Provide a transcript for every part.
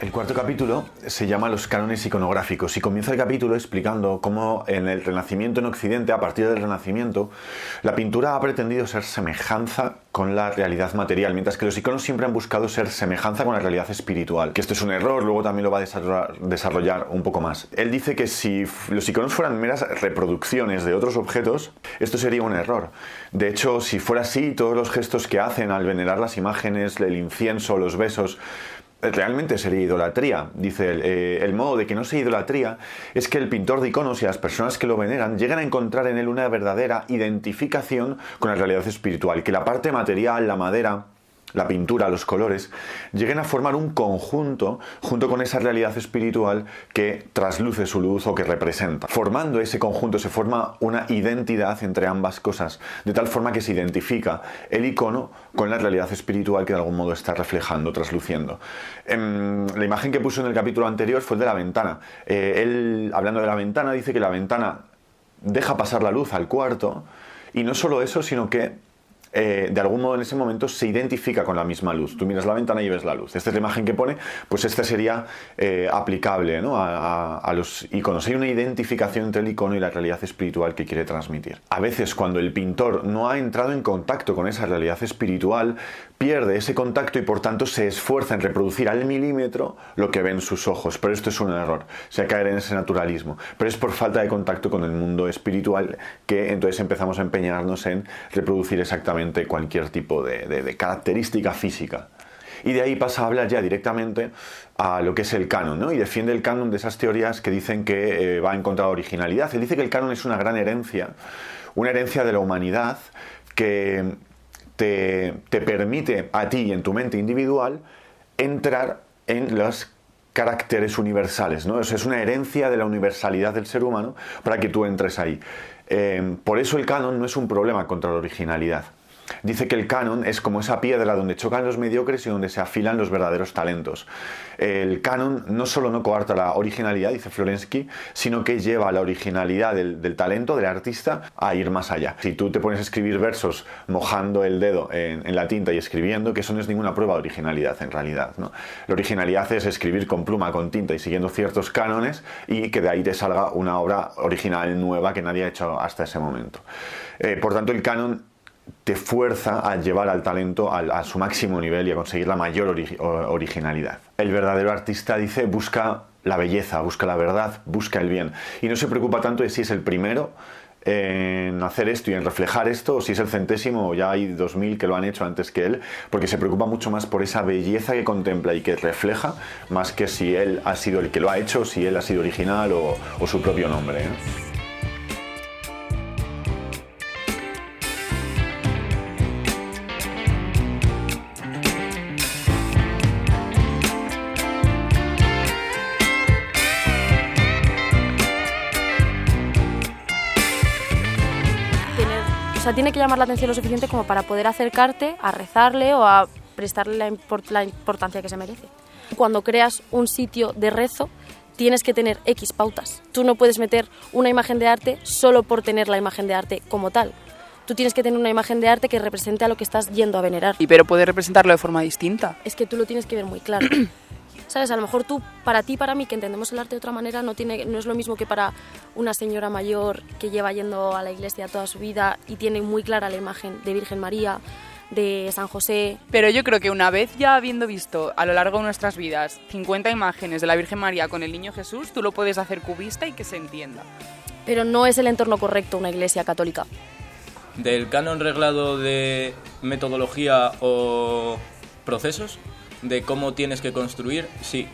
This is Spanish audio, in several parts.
El cuarto capítulo se llama Los cánones iconográficos y comienza el capítulo explicando cómo en el Renacimiento en Occidente, a partir del Renacimiento, la pintura ha pretendido ser semejanza con la realidad material, mientras que los iconos siempre han buscado ser semejanza con la realidad espiritual. Que esto es un error, luego también lo va a desarrollar un poco más. Él dice que si los iconos fueran meras reproducciones de otros objetos, esto sería un error. De hecho, si fuera así, todos los gestos que hacen al venerar las imágenes, el incienso, los besos, realmente sería idolatría. Dice él, el modo de que no sea idolatría es que el pintor de iconos y las personas que lo veneran lleguen a encontrar en él una verdadera identificación con la realidad espiritual, que la parte material, la madera, la pintura, los colores, lleguen a formar un conjunto junto con esa realidad espiritual que trasluce su luz o que representa. Formando ese conjunto se forma una identidad entre ambas cosas, de tal forma que se identifica el icono con la realidad espiritual que de algún modo está reflejando, trasluciendo. La imagen que puso en el capítulo anterior fue el de la ventana. Él, hablando de la ventana, dice que la ventana deja pasar la luz al cuarto, y no solo eso, sino que de algún modo en ese momento se identifica con la misma luz. Tú miras la ventana y ves la luz. Esta es la imagen que pone, pues esta sería aplicable, ¿no?, a los iconos. Hay una identificación entre el icono y la realidad espiritual que quiere transmitir. A veces, cuando el pintor no ha entrado en contacto con esa realidad espiritual, pierde ese contacto y por tanto se esfuerza en reproducir al milímetro lo que ven sus ojos. Pero esto es un error, se caer en ese naturalismo. Pero es por falta de contacto con el mundo espiritual que entonces empezamos a empeñarnos en reproducir exactamente cualquier tipo de característica física. Y de ahí pasa a hablar ya directamente a lo que es el canon, ¿no? Y defiende el canon de esas teorías que dicen que va en contra de la originalidad. Él dice que el canon es una gran herencia, una herencia de la humanidad que te permite a ti, en tu mente individual, entrar en los caracteres universales, ¿no? Es una herencia de la universalidad del ser humano para que tú entres ahí. Por eso el canon no es un problema contra la originalidad. Dice que el canon es como esa piedra donde chocan los mediocres y donde se afilan los verdaderos talentos. El canon no solo no coarta la originalidad, dice Florensky, sino que lleva la originalidad del talento, del artista, a ir más allá. Si tú te pones a escribir versos mojando el dedo en la tinta y escribiendo, que eso no es ninguna prueba de originalidad en realidad, ¿no? La originalidad es escribir con pluma, con tinta y siguiendo ciertos cánones y que de ahí te salga una obra original nueva que nadie ha hecho hasta ese momento. Por tanto, el canon te fuerza a llevar al talento a su máximo nivel y a conseguir la mayor originalidad. El verdadero artista, dice, busca la belleza, busca la verdad, busca el bien. Y no se preocupa tanto de si es el primero en hacer esto y en reflejar esto, o si es el centésimo, o ya hay 2000 que lo han hecho antes que él, porque se preocupa mucho más por esa belleza que contempla y que refleja, más que si él ha sido el que lo ha hecho, si él ha sido original o su propio nombre, ¿no? O sea, tiene que llamar la atención lo suficiente como para poder acercarte a rezarle o a prestarle la importancia que se merece. Cuando creas un sitio de rezo, tienes que tener X pautas. Tú no puedes meter una imagen de arte solo por tener la imagen de arte como tal. Tú tienes que tener una imagen de arte que represente a lo que estás yendo a venerar. Y pero puedes representarlo de forma distinta. Es que tú lo tienes que ver muy claro. ¿Sabes? A lo mejor tú, para ti, para mí, que entendemos el arte de otra manera, no es lo mismo que para una señora mayor que lleva yendo a la iglesia toda su vida y tiene muy clara la imagen de Virgen María, de San José. Pero yo creo que una vez ya habiendo visto a lo largo de nuestras vidas 50 imágenes de la Virgen María con el Niño Jesús, tú lo puedes hacer cubista y que se entienda. Pero no es el entorno correcto una iglesia católica. Del canon reglado de metodología o procesos, de cómo tienes que construir, sí.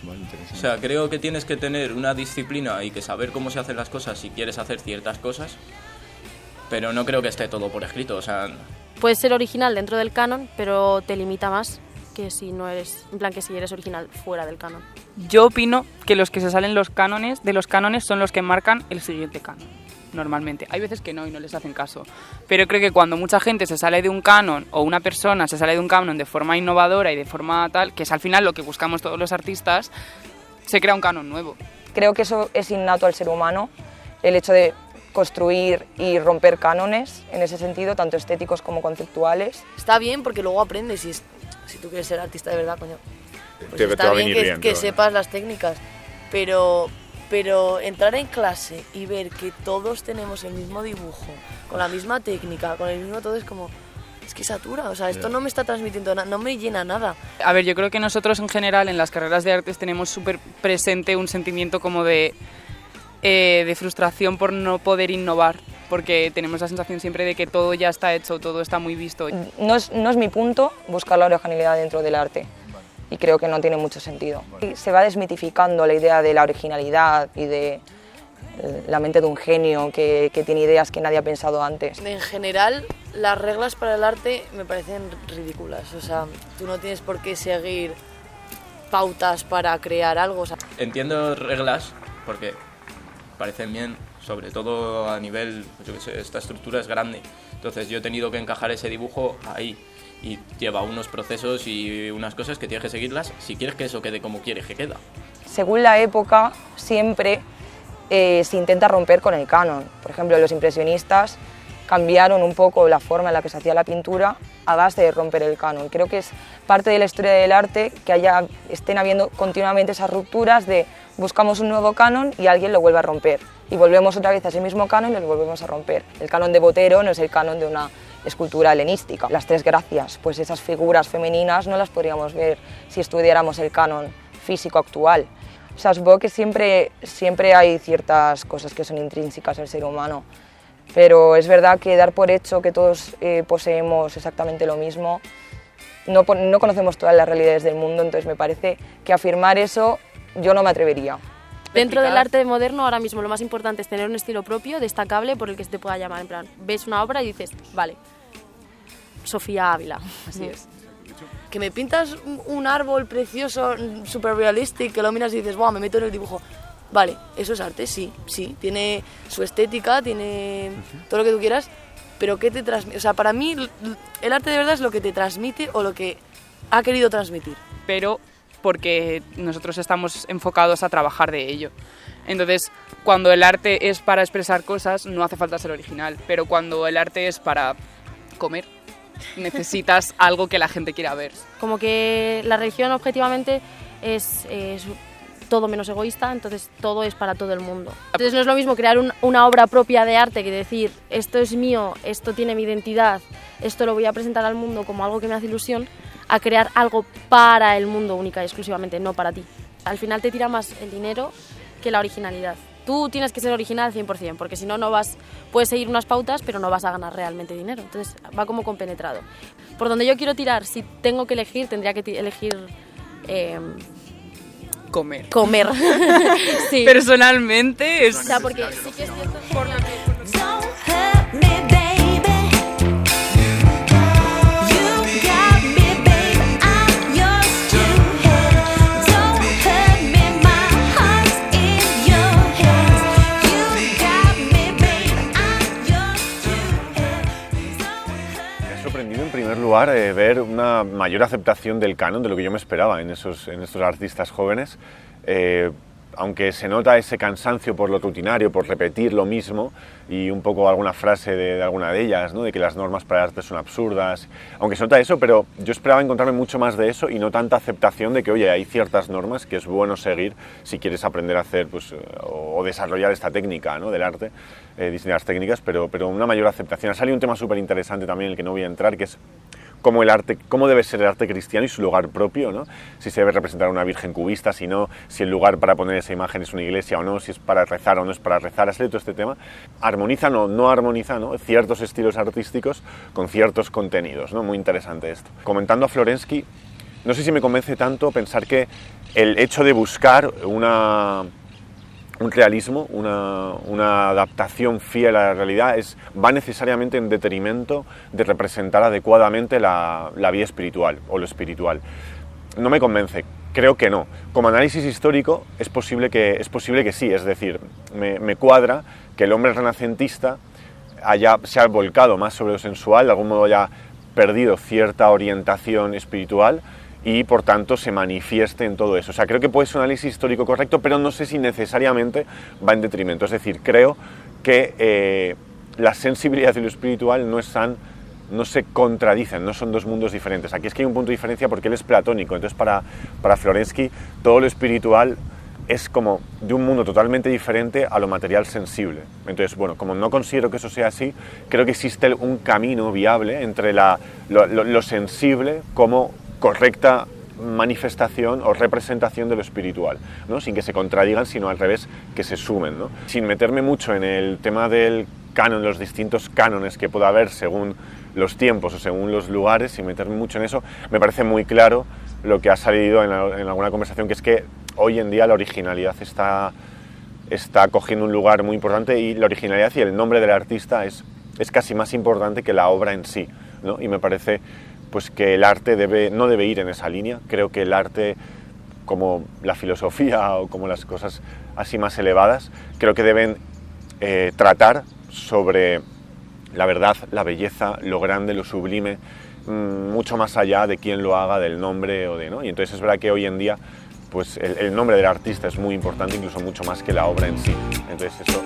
Bueno, o sea, creo que tienes que tener una disciplina y que saber cómo se hacen las cosas si quieres hacer ciertas cosas, pero no creo que esté todo por escrito, o sea... Puedes ser original dentro del canon, pero te limita más que si no eres, en plan que si eres original fuera del canon. Yo opino que los que se salen de los cánones son los que marcan el siguiente canon. Normalmente. Hay veces que no y no les hacen caso. Pero creo que cuando mucha gente se sale de un canon o una persona se sale de un canon de forma innovadora y de forma tal, que es al final lo que buscamos todos los artistas, se crea un canon nuevo. Creo que eso es innato al ser humano, el hecho de construir y romper cánones en ese sentido, tanto estéticos como conceptuales. Está bien porque luego aprendes si tú quieres ser artista de verdad, coño. Pues te va está a bien venir bien. que sepas las técnicas, pero entrar en clase y ver que todos tenemos el mismo dibujo, con la misma técnica, con el mismo todo, es como... Es que satura, o sea, esto no me está transmitiendo nada, no me llena nada. A ver, yo creo que nosotros en general en las carreras de artes tenemos súper presente un sentimiento como de frustración por no poder innovar, porque tenemos la sensación siempre de que todo ya está hecho, todo está muy visto. No es mi punto buscar la originalidad dentro del arte y creo que no tiene mucho sentido. Se va desmitificando la idea de la originalidad y de la mente de un genio que tiene ideas que nadie ha pensado antes. En general, las reglas para el arte me parecen ridículas, o sea, tú no tienes por qué seguir pautas para crear algo. O sea. Entiendo reglas porque parecen bien, sobre todo a nivel, yo qué sé, esta estructura es grande, entonces yo he tenido que encajar ese dibujo ahí y lleva unos procesos y unas cosas que tienes que seguirlas si quieres que eso quede como quieres que queda. Según la época, siempre se intenta romper con el canon. Por ejemplo, los impresionistas cambiaron un poco la forma en la que se hacía la pintura a base de romper el canon. Creo que es parte de la historia del arte que estén habiendo continuamente esas rupturas de buscamos un nuevo canon y alguien lo vuelve a romper. Y volvemos otra vez a ese mismo canon y lo volvemos a romper. El canon de Botero no es el canon de una escultura helenística. Las tres gracias, pues esas figuras femeninas no las podríamos ver si estudiáramos el canon físico actual. O sea, supongo que siempre hay ciertas cosas que son intrínsecas al ser humano, pero es verdad que dar por hecho que todos poseemos exactamente lo mismo, no conocemos todas las realidades del mundo, entonces me parece que afirmar eso yo no me atrevería. Dentro del arte moderno ahora mismo lo más importante es tener un estilo propio, destacable, por el que se te pueda llamar. En plan, ves una obra y dices, vale, Sofía Ávila. Así es. Que me pintas un árbol precioso, super realistic, que lo miras y dices, wow, me meto en el dibujo. Vale, eso es arte, sí, tiene su estética, tiene todo lo que tú quieras, pero ¿qué te transmite? O sea, para mí el arte de verdad es lo que te transmite o lo que ha querido transmitir. Pero porque nosotros estamos enfocados a trabajar de ello. Entonces, cuando el arte es para expresar cosas, no hace falta ser original, pero cuando el arte es para comer, necesitas algo que la gente quiera ver. Como que la religión objetivamente es todo menos egoísta, entonces todo es para todo el mundo. Entonces no es lo mismo crear una obra propia de arte que decir esto es mío, esto tiene mi identidad, esto lo voy a presentar al mundo como algo que me hace ilusión, a crear algo para el mundo única y exclusivamente, no para ti. Al final te tira más el dinero que la originalidad. Tú tienes que ser original 100%, porque si no, puedes seguir unas pautas, pero no vas a ganar realmente dinero. Entonces va como compenetrado. Por donde yo quiero tirar, si tengo que elegir, tendría que elegir... Comer. Sí. Personalmente es... O sea, porque sí que es cierto... En primer lugar, ver una mayor aceptación del canon de lo que yo me esperaba en estos artistas jóvenes, aunque se nota ese cansancio por lo rutinario, por repetir lo mismo y un poco alguna frase de alguna de ellas, ¿no? De que las normas para el arte son absurdas, aunque se nota eso, pero yo esperaba encontrarme mucho más de eso y no tanta aceptación de que, oye, hay ciertas normas que es bueno seguir si quieres aprender a hacer pues, o desarrollar esta técnica, ¿no? Del arte, distintas técnicas, pero una mayor aceptación. Ha salido un tema súper interesante también en el que no voy a entrar, que es cómo debe ser el arte cristiano y su lugar propio, ¿no? Si se debe representar a una virgen cubista, si no, si el lugar para poner esa imagen es una iglesia o no, si es para rezar o no es para rezar. Ha salido todo este tema. Armoniza o no armoniza, ¿no? Ciertos estilos artísticos con ciertos contenidos, ¿no? Muy interesante esto. Comentando a Florensky, no sé si me convence tanto pensar que el hecho de buscar un realismo, una adaptación fiel a la realidad va necesariamente en detrimento de representar adecuadamente la vida espiritual o lo espiritual. No me convence, creo que no. Como análisis histórico es posible que sí, es decir, me cuadra que el hombre renacentista se ha volcado más sobre lo sensual, de algún modo haya perdido cierta orientación espiritual y por tanto se manifieste en todo eso. O sea, creo que puede ser un análisis histórico correcto, pero no sé si necesariamente va en detrimento. Es decir, creo que la sensibilidad y lo espiritual no están no se contradicen, no son dos mundos diferentes. Aquí es que hay un punto de diferencia porque él es platónico, entonces para Florensky todo lo espiritual es como de un mundo totalmente diferente a lo material sensible. Entonces, bueno, como no considero que eso sea así, creo que existe un camino viable entre lo sensible como correcta manifestación o representación de lo espiritual, ¿no? Sin que se contradigan, sino al revés, que se sumen, ¿no? Sin meterme mucho en el tema del canon, los distintos cánones que pueda haber según los tiempos o según los lugares, sin meterme mucho en eso, me parece muy claro lo que ha salido en alguna conversación, que es que hoy en día la originalidad está cogiendo un lugar muy importante, y la originalidad y el nombre del artista es casi más importante que la obra en sí, ¿no? Y me parece pues que el arte no debe ir en esa línea. Creo que el arte, como la filosofía o como las cosas así más elevadas, creo que deben tratar sobre la verdad, la belleza, lo grande, lo sublime, mucho más allá de quién lo haga, del nombre o de, ¿no? Y entonces es verdad que hoy en día pues el nombre del artista es muy importante, incluso mucho más que la obra en sí. Entonces eso